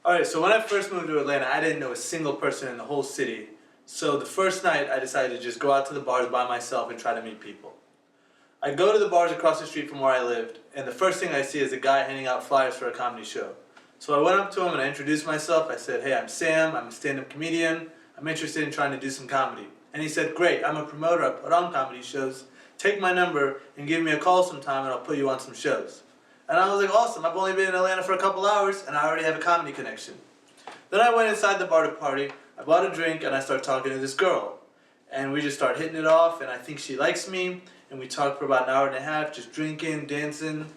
Alright, so when I first moved to Atlanta, I didn't know a single person in the whole city. So the first night, I decided to just go out to the bars by myself and try to meet people. I go to the bars across the street from where I lived, and the first thing I see is a guy handing out flyers for a comedy show. So I went up to him and I introduced myself. I said, "Hey, I'm Sam, I'm a stand-up comedian. I'm interested in trying to do some comedy." And he said, "Great, I'm a promoter, I put on comedy shows. Take my number and give me a call sometime and I'll put you on some shows." And I was like, awesome, I've only been in Atlanta for a couple hours and I already have a comedy connection. Then I went inside the bar to party, I bought a drink and I started talking to this girl. And we just started hitting it off and I think she likes me. And we talked for about an hour and a half, just drinking, dancing.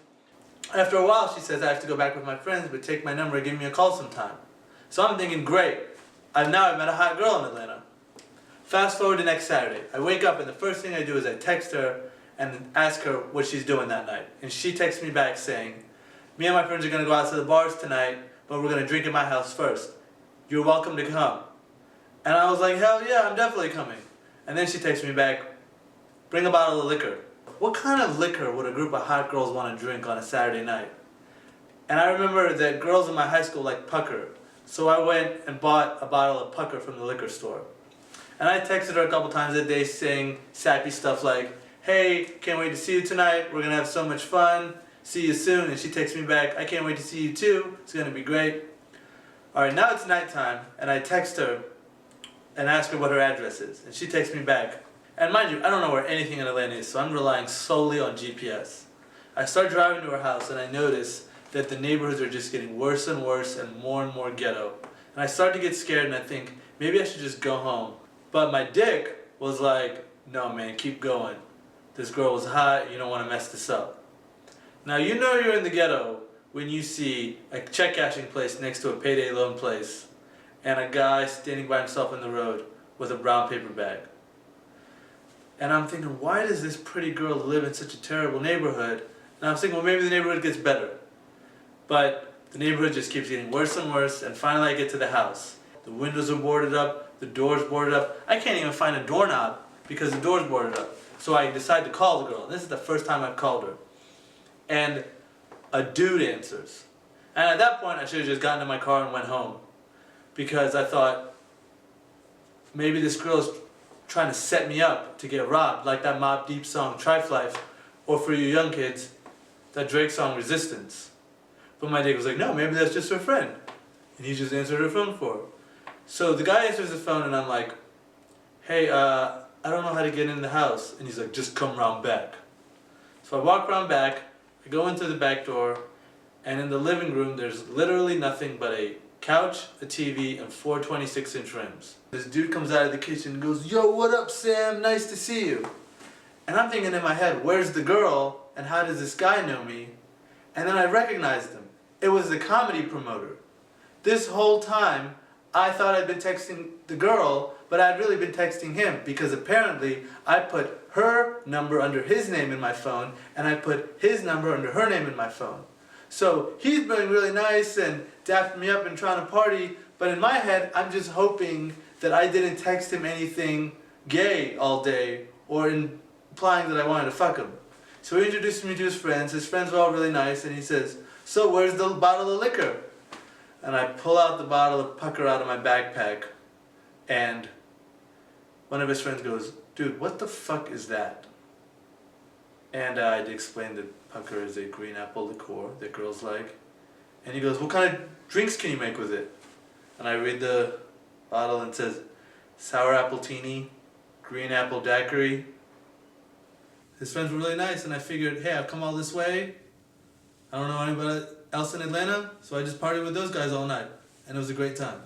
After a while she says I have to go back with my friends, but take my number and give me a call sometime. So I'm thinking, great, I've met a hot girl in Atlanta. Fast forward to next Saturday. I wake up and the first thing I do is I text her and ask her what she's doing that night. And she texts me back saying, "Me and my friends are going to go out to the bars tonight, but we're going to drink at my house first. You're welcome to come." And I was like, hell yeah, I'm definitely coming. And then she texts me back, "Bring a bottle of liquor." What kind of liquor would a group of hot girls want to drink on a Saturday night? And I remember that girls in my high school liked pucker. So I went and bought a bottle of pucker from the liquor store. And I texted her a couple times a day saying sappy stuff like, "Hey, can't wait to see you tonight. We're going to have so much fun. See you soon." And she texts me back, "I can't wait to see you too. It's going to be great." Alright, now it's nighttime and I text her and ask her what her address is. And she texts me back. And mind you, I don't know where anything in Atlanta is, so I'm relying solely on GPS. I start driving to her house and I notice that the neighborhoods are just getting worse and worse and more ghetto. And I start to get scared and I think, maybe I should just go home. But my dick was like, "No man, keep going. This girl was hot, you don't want to mess this up." Now you know you're in the ghetto when you see a check cashing place next to a payday loan place and a guy standing by himself in the road with a brown paper bag. And I'm thinking, why does this pretty girl live in such a terrible neighborhood? And I'm thinking, well, maybe the neighborhood gets better. But the neighborhood just keeps getting worse and worse, and finally I get to the house. The windows are boarded up, the door's boarded up. I can't even find a doorknob because the door's boarded up. So I decide to call the girl. This is the first time I've called her. And a dude answers. And at that point I should have just gotten in my car and went home. Because I thought, maybe this girl's trying to set me up to get robbed, like that Mobb Deep song Trife Life, or for you young kids, that Drake song Resistance. But my dick was like, no, maybe that's just her friend. And he just answered her phone for her. So the guy answers the phone and I'm like, "Hey, I don't know how to get in the house." And he's like, "Just come round back." So I walk around back, I go into the back door, and in the living room there's literally nothing but a couch, a TV, and 4 26-inch rims. This dude comes out of the kitchen and goes, "Yo, what up, Sam? Nice to see you." And I'm thinking in my head, where's the girl and how does this guy know me? And then I recognized him. It was the comedy promoter. This whole time, I thought I'd been texting the girl, but I'd really been texting him because apparently I put her number under his name in my phone and I put his number under her name in my phone. So he's being really nice and dapping me up and trying to party, but in my head I'm just hoping that I didn't text him anything gay all day or implying that I wanted to fuck him. So he introduced me to his friends were all really nice, and he says, "So where's the bottle of liquor?" And I pull out the bottle of pucker out of my backpack, and one of his friends goes, "Dude, what the fuck is that?" And I'd explain that pucker is a green apple liqueur that girls like. And he goes, "What kind of drinks can you make with it?" And I read the bottle and it says, "Sour apple teeny, green apple daiquiri." His friends were really nice and I figured, hey, I've come all this way. I don't know anybody else in Atlanta, so I just partied with those guys all night. And it was a great time.